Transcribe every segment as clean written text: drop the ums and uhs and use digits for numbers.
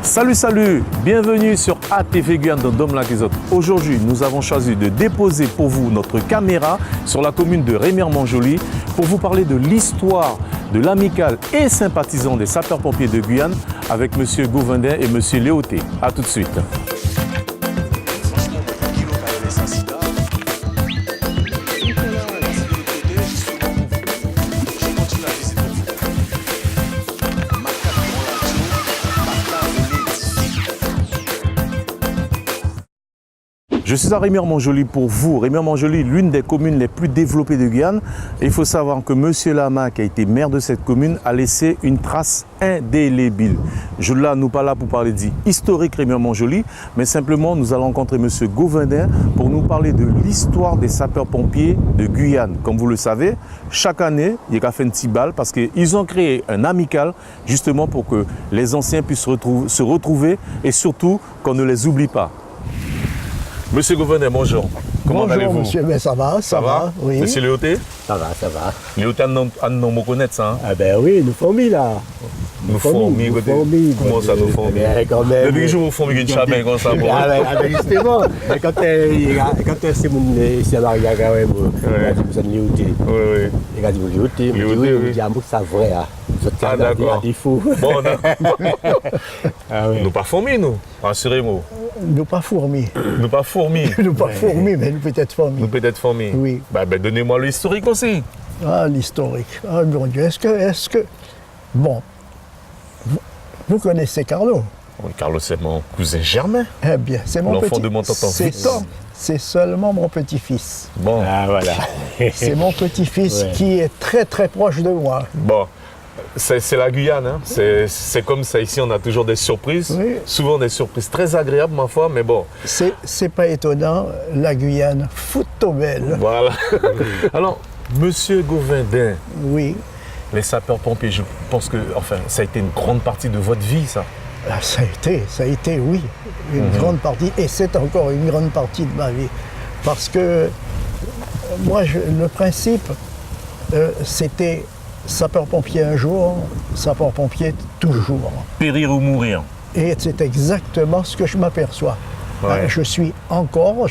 Salut, salut, bienvenue sur ATV Guyane dans Dom Lac Exote. Aujourd'hui, nous avons choisi de déposer pour vous notre caméra sur la commune de Remire-Montjoly pour vous parler de l'histoire de l'amicale et sympathisant des sapeurs-pompiers de Guyane avec M. Gouvendin et M. Léoté. A tout de suite. Je suis à Remire-Montjoly pour vous. Remire-Montjoly, l'une des communes les plus développées de Guyane. Et il faut savoir que M. Lama, qui a été maire de cette commune, a laissé une trace indélébile. Je ne suis pas là pour parler d'historique Remire-Montjoly, mais simplement nous allons rencontrer M. Gouvendin pour nous parler de l'histoire des sapeurs-pompiers de Guyane. Comme vous le savez, chaque année, il y a fait un petit bal parce qu'ils ont créé un amical justement pour que les anciens puissent se retrouver et surtout qu'on ne les oublie pas. Monsieur Gouvendin, bonjour. Comment allez-vous? Bonjour, monsieur, mais ça va, oui. Monsieur Léoté? Ça va. Léoté, nous me connaître ça, hein? Ah ben oui, nous fourmis là. Nous fourmis, comment ça nous fourmis? Quand même. Depuis que je vous fourmis une chabin comme ça, bon. Ah ben justement, quand c'est mon salarié quand même, vous êtes Léoté. Oui. Il a dit Léoté, il dit ça vrai, hein. Ah d'accord. Bon, ah oui. nous pas fourmis, nous, rassurez-moi. Nous pas fourmis. Nous pas fourmis. Nous pas fourmis, mais nous peut-être fourmis. Nous peut-être fourmis. Oui. Ben, donnez-moi l'historique aussi. Ah, l'historique. Ah, mon Dieu, est-ce que... Bon, vous connaissez Carlo? Oui, Carlo, c'est mon cousin germain. Eh bien, c'est mon l'enfant petit... de mon tonton Fritz. C'est seulement mon petit-fils. Bon. Ah voilà. C'est mon petit-fils Ouais. qui est très très proche de moi. Bon. C'est la Guyane, hein. C'est comme ça ici, on a toujours des surprises, Oui. souvent des surprises très agréables ma foi, mais bon, C'est pas étonnant, la Guyane, foutôt belle. voilà. Alors, Monsieur Gouvendin, Oui, les sapeurs-pompiers, je pense que, enfin, ça a été une grande partie de votre vie, ça. ah, ça a été, oui, une grande partie, et c'est encore une grande partie de ma vie. Parce que moi, le principe, c'était sapeur-pompier un jour, sapeur-pompier toujours. Périr ou mourir. Et c'est exactement ce que je m'aperçois. Ouais. Je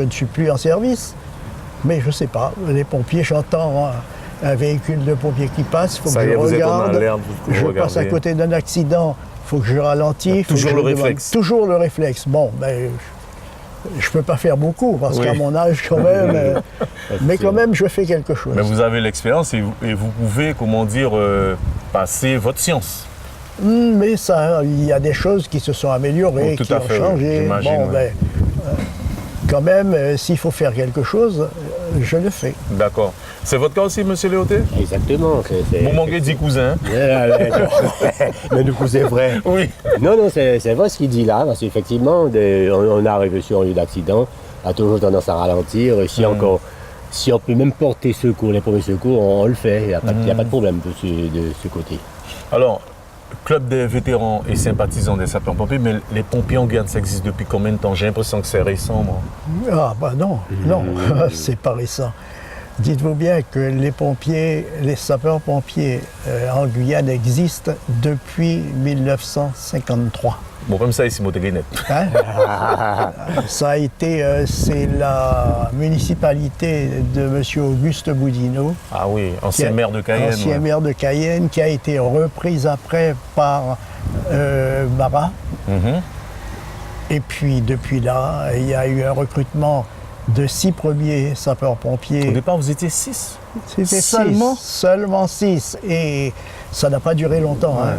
ne suis plus en service, mais je ne sais pas, les pompiers, j'entends un véhicule de pompiers qui passe, il faut Ça que y je est, vous êtes en regarde. alerte, vous Je regardez. passe à côté d'un accident, il faut que je ralentis. Toujours le réflexe. Toujours le réflexe. Bon, ben, je ne peux pas faire beaucoup, parce Oui. qu'à mon âge, quand même, mais quand même, je fais quelque chose. Mais vous avez l'expérience et vous pouvez, comment dire, passer votre science. Mais ça, il y a des choses qui se sont améliorées, Oh, tout qui à ont fait, changé. j'imagine, Bon, oui. ben, quand même, s'il faut faire quelque chose, je le fais. D'accord. C'est votre cas aussi, Monsieur Léoté? Exactement. Vous manquez 10 cousins, hein? Mais du coup c'est vrai. Oui. Non, c'est vrai ce qu'il dit là, parce qu'effectivement, on arrive sur un lieu d'accident, on a toujours tendance à ralentir, et si on peut même porter secours, les premiers secours, on le fait, il n'y a pas de problème de ce côté. Alors, Club des vétérans et sympathisants des sapeurs-pompiers, mais les pompiers en Guyane, ça existe depuis combien de temps? J'ai l'impression que c'est récent, moi. Ah, bah non, c'est pas récent. Dites-vous bien que les sapeurs-pompiers en Guyane existent depuis 1953. Bon, comme ça, ici, Motéguénet. Hein? Ça a été, c'est la municipalité de M. Auguste Boudinot, Ah oui, ancien maire de Cayenne. ancien ouais. maire de Cayenne, qui a été reprise après par Marat. Mhm. Et puis depuis là, il y a eu un recrutement de 6 premiers sapeurs-pompiers. Au départ, vous étiez 6. C'était Seulement 6, seulement 6. Et ça n'a pas duré longtemps. Hein.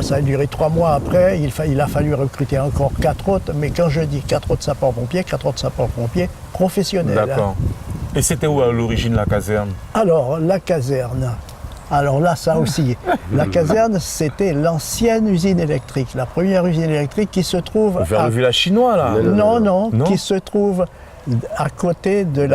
Ça a duré 3 mois après. Il a fallu recruter encore 4 autres. Mais quand je dis 4 autres sapeurs-pompiers, 4 autres sapeurs-pompiers professionnels. D'accord. Et c'était où à l'origine la caserne? Alors, la caserne. Alors là, ça aussi. La caserne, c'était l'ancienne usine électrique. La première usine électrique qui se trouve... Vers le village chinois, là? Non, Non. qui se trouve à côté de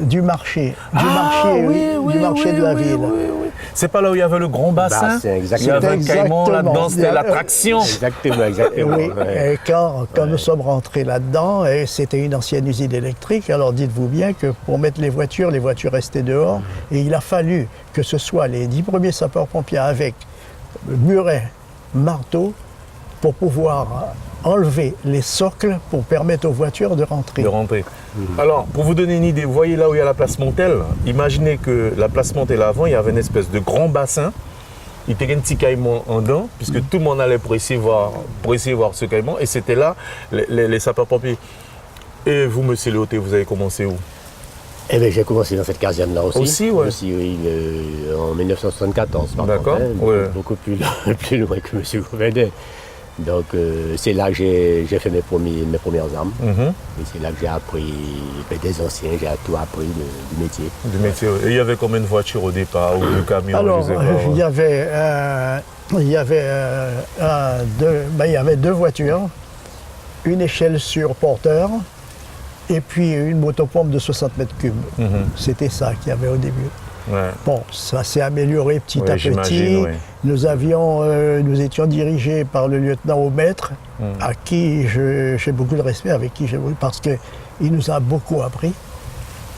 du marché. Du marché de la ville. Oui. C'est pas là où il y avait le grand bassin? Bassin, Il y avait un exactement. caïman là-dedans, c'était l'attraction. Exactement. Oui, Ouais. et quand nous sommes rentrés là-dedans, et c'était une ancienne usine électrique, alors dites-vous bien que pour mettre les voitures restaient dehors, et il a fallu que ce soit les 10 premiers sapeurs-pompiers avec muret, marteau, pour pouvoir enlever les socles pour permettre aux voitures de rentrer. De rentrer. Alors, pour vous donner une idée, vous voyez là où il y a la place Montel, imaginez que la place Montel avant, il y avait une espèce de grand bassin. Il y avait un petit caïman en dedans, puisque tout le monde allait pour essayer de voir ce caïman. Et c'était là les sapeurs-pompiers. Et vous, monsieur Léoté, vous avez commencé où? Eh bien, j'ai commencé dans cette caserne-là aussi. Aussi, ouais. Aussi, oui, en 1974, par D'accord, contre, hein, ouais. beaucoup plus loin que M. Gouvernet. Donc, c'est là que j'ai fait mes premières armes. Et c'est là que j'ai appris des anciens, j'ai tout appris du métier. Du métier. Et il y avait combien de voitures au départ, ou de camions? Alors, je sais pas. il y avait deux voitures, une échelle sur porteur et puis une motopompe de 60 mètres cubes. C'était ça qu'il y avait au début. Ouais. Bon, ça s'est amélioré petit à j'imagine, petit. oui. Nous étions dirigés par le lieutenant au maître, à qui j'ai beaucoup de respect, avec qui j'ai beaucoup, parce qu'il nous a beaucoup appris.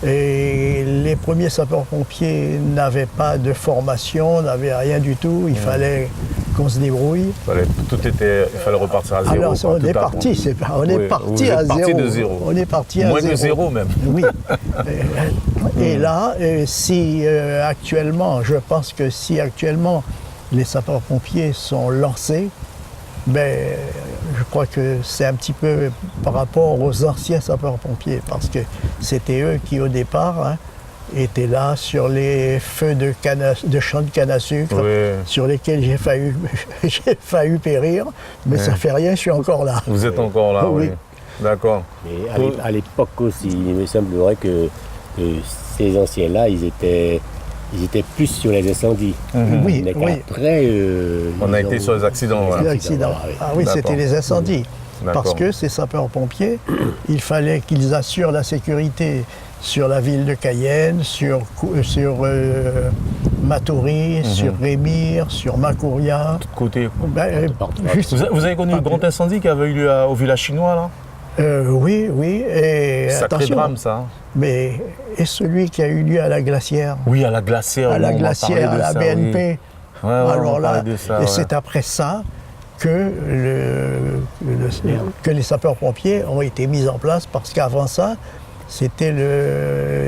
Et les premiers sapeurs-pompiers n'avaient pas de formation, n'avaient rien du tout. Il fallait qu'on se débrouille. Il fallait repartir à zéro. Alors, quoi, on tout est à parti, fond. on est Oui, parti vous à êtes parti zéro. de zéro. On est parti à Moins zéro. que zéro même. Oui. Et là, si actuellement, je pense que si actuellement les sapeurs-pompiers sont lancés, ben, je crois que c'est un petit peu par rapport aux anciens sapeurs-pompiers, parce que c'était eux qui, au départ, étaient là sur les feux de champs de canne à sucre, Oui. sur lesquels j'ai failli périr, mais ça fait rien, je suis encore là. Vous êtes encore là, oui. Oui. D'accord. Mais à l'époque aussi, il me semblerait que ces anciens-là, ils étaient plus sur les incendies. Oui, Mais oui. qu'après, On a été sur les accidents. Les Voilà. accidents. Ah oui, D'accord. c'était les incendies. D'accord. Parce que ces sapeurs-pompiers, il fallait qu'ils assurent la sécurité sur la ville de Cayenne, sur Matoury, sur Rémire, sur Macouria. Côté. Ben, juste- Vous avez connu le grand incendie qui avait eu lieu au village chinois, là? Oui, oui. Et Sacré attention, drame, ça. Hein. mais et celui qui a eu lieu à la Glacière, Oui, à la glacière. à la on m'a Glacière, parlé à de la ça, oui. BNP. Ouais, Alors on là, parlait de ça, et ouais. c'est après ça que, que les sapeurs-pompiers ont été mis en place, parce qu'avant ça, c'était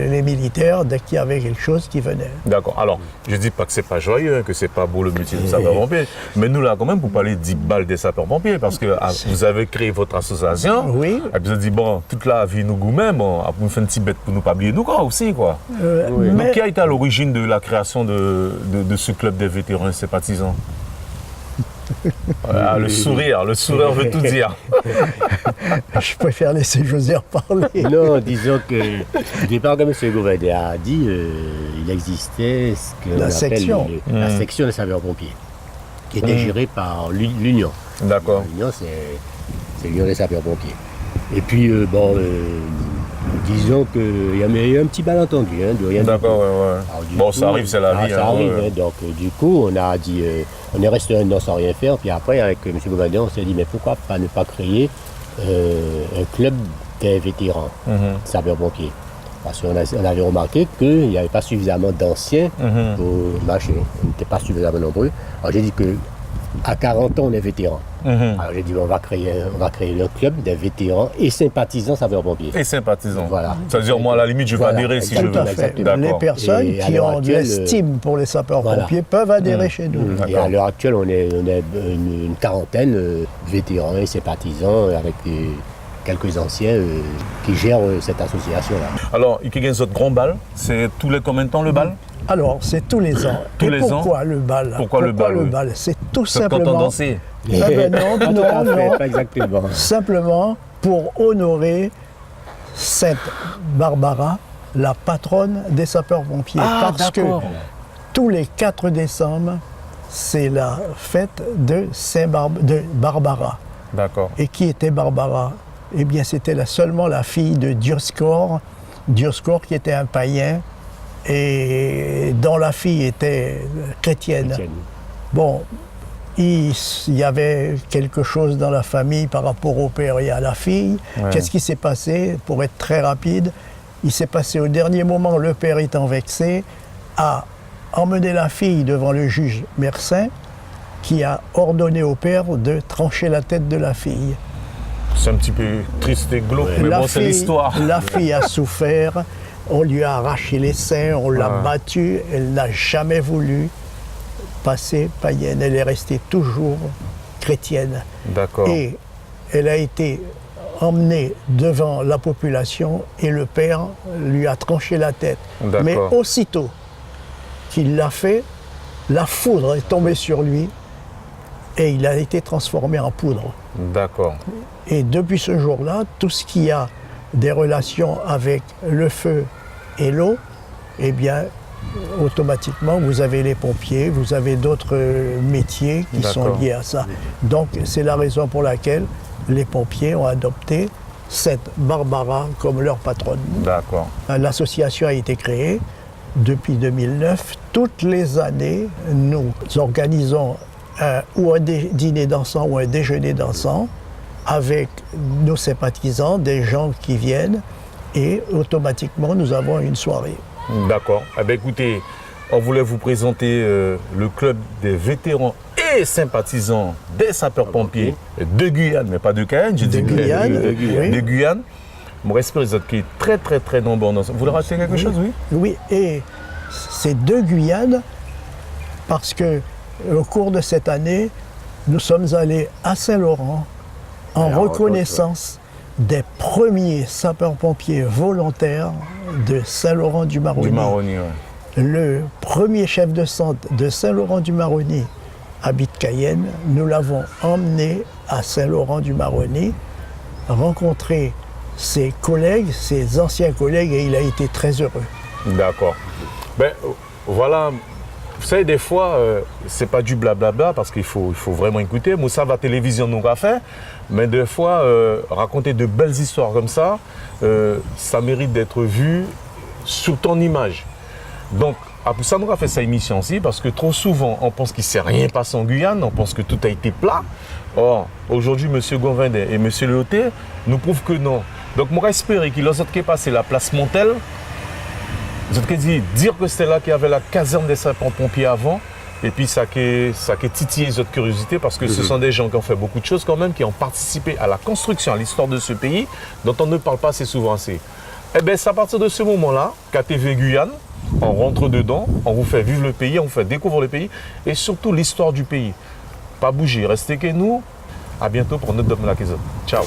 les militaires dès qu'il y avait quelque chose qui venait. D'accord. Alors, je dis pas que c'est pas joyeux, que c'est pas beau le métier de sapeur-pompier, mais nous là, quand même, vous parlez 10 balles des sapeurs-pompiers, parce que vous avez créé votre association. Oui. Et puis vous avez dit, bon, toute la vie, nous même, bon, après, vous faites une petite bête pour nous pas oublier nous, quoi, aussi, quoi. Mais Donc, qui a été à l'origine de la création de ce club des vétérans et sympathisants? Voilà, le sourire veut tout dire. je préfère laisser José parler. non, disons que au départ, comme M. Gouvernet a dit, il existait ce qu'on La appelle section. la section des sapeurs-pompiers, qui était gérée par l'Union. D'accord. L'Union, c'est l'Union des sapeurs-pompiers. Et puis, disons qu'il y a eu un petit malentendu, hein, de rien du tout. D'accord, ouais, ouais. Alors, du Bon, coup, ça arrive, c'est la vie. Ça hein, arrive, ouais. hein. Donc, du coup, on a dit, on est resté un an sans rien faire. Puis après, avec M. Gouvernet, on s'est dit, mais pourquoi ne pas créer un club des vétérans, sapeurs-pompiers? Parce qu'on avait remarqué qu'il n'y avait pas suffisamment d'anciens pour marcher. On n'était pas suffisamment nombreux. Alors, j'ai dit qu'à 40 ans, on est vétérans. Alors, j'ai dit, on va créer le club des vétérans et sympathisants sapeurs-pompiers. Et sympathisants. Voilà. Ça veut dire, moi, à la limite, je vais Voilà, adhérer si je Tout veux. à fait. Exactement. Les personnes Et à qui l'heure ont de actuelle, l'estime pour les sapeurs-pompiers peuvent adhérer chez nous. Et D'accord. à l'heure actuelle, on est une quarantaine de vétérans et sympathisants avec quelques anciens qui gèrent cette association-là. Alors, il y a un grand bal. C'est tous les combien de temps le bal? Alors, c'est tous les ans. Tous Et les pourquoi ans le bal? Pourquoi le bal, oui. C'est tout C'est quand on simplement... dansait. Ah ben non, Pas tout à non, fait, non. pas exactement. Simplement pour honorer Sainte Barbara, la patronne des sapeurs-pompiers. Ah, parce que d'accord. tous les 4 décembre, c'est la fête de Barbara. D'accord. Et qui était Barbara? Eh bien, c'était seulement la fille de Dioscore qui était un païen et dont la fille était chrétienne. Chrétienne. Bon, il y avait quelque chose dans la famille par rapport au père et à la fille. Ouais. Qu'est-ce qui s'est passé? Pour être très rapide, il s'est passé au dernier moment, le père étant vexé, a emmené la fille devant le juge Mersin, qui a ordonné au père de trancher la tête de la fille. C'est un petit peu triste et glauque, mais bon, c'est l'histoire. La fille a souffert, on lui a arraché les seins, on l'a Ah. battue, elle n'a jamais voulu passer païenne, elle est restée toujours chrétienne. D'accord. Et elle a été emmenée devant la population et le père lui a tranché la tête. D'accord. Mais aussitôt qu'il l'a fait, la foudre est tombée sur lui et il a été transformé en poudre. D'accord. Et depuis ce jour-là, tout ce qui a des relations avec le feu et l'eau, eh bien, automatiquement, vous avez les pompiers, vous avez d'autres métiers qui sont D'accord. liés à ça. Donc, c'est la raison pour laquelle les pompiers ont adopté cette Barbara comme leur patronne. D'accord. L'association a été créée depuis 2009. Toutes les années, nous organisons ou un dîner dansant ou un déjeuner dansant avec nos sympathisants, des gens qui viennent, et automatiquement, nous avons une soirée. D'accord. Eh bien, écoutez, on voulait vous présenter le club des vétérans et sympathisants des sapeurs-pompiers de Guyane, mais pas de Cayenne, je dis Guyane, oui. de Guyane. Mon respect, les autres qui est très, très, très nombreux. Vous voulez rajouter quelque chose, oui? Oui, et c'est de Guyane parce que au cours de cette année, nous sommes allés à Saint-Laurent en reconnaissance des premiers sapeurs-pompiers volontaires de Saint-Laurent-du-Maroni. Du Maroni, ouais. Le premier chef de centre de Saint-Laurent-du-Maroni habite Cayenne. Nous l'avons emmené à Saint-Laurent-du-Maroni, rencontrer ses collègues, ses anciens collègues, et il a été très heureux. D'accord. Ben, voilà. Vous savez, des fois, c'est pas du blablabla parce qu'il faut vraiment écouter. Moussa va télévision nous a fait, mais des fois, raconter de belles histoires comme ça, ça mérite d'être vu sur ton image. Donc, ça nous a fait sa émission aussi parce que trop souvent, on pense qu'il ne s'est rien passé en Guyane, on pense que tout a été plat. Or, aujourd'hui, M. Gonvindé et M. Léoté nous prouvent que non. Donc, moi, j'espère qu'il a passé la place Montel. Je te dis, dire que c'était là qu'il y avait la caserne des sapeurs-pompiers avant, et puis ça qui titillé notre curiosité parce que ce sont des gens qui ont fait beaucoup de choses quand même, qui ont participé à la construction, à l'histoire de ce pays, dont on ne parle pas assez souvent assez. Eh bien, c'est à partir de ce moment-là qu'à TV Guyane, on rentre dedans, on vous fait vivre le pays, on vous fait découvrir le pays, et surtout l'histoire du pays. Pas bouger, restez que nous. À bientôt pour notre Dom Lakezot. Ciao.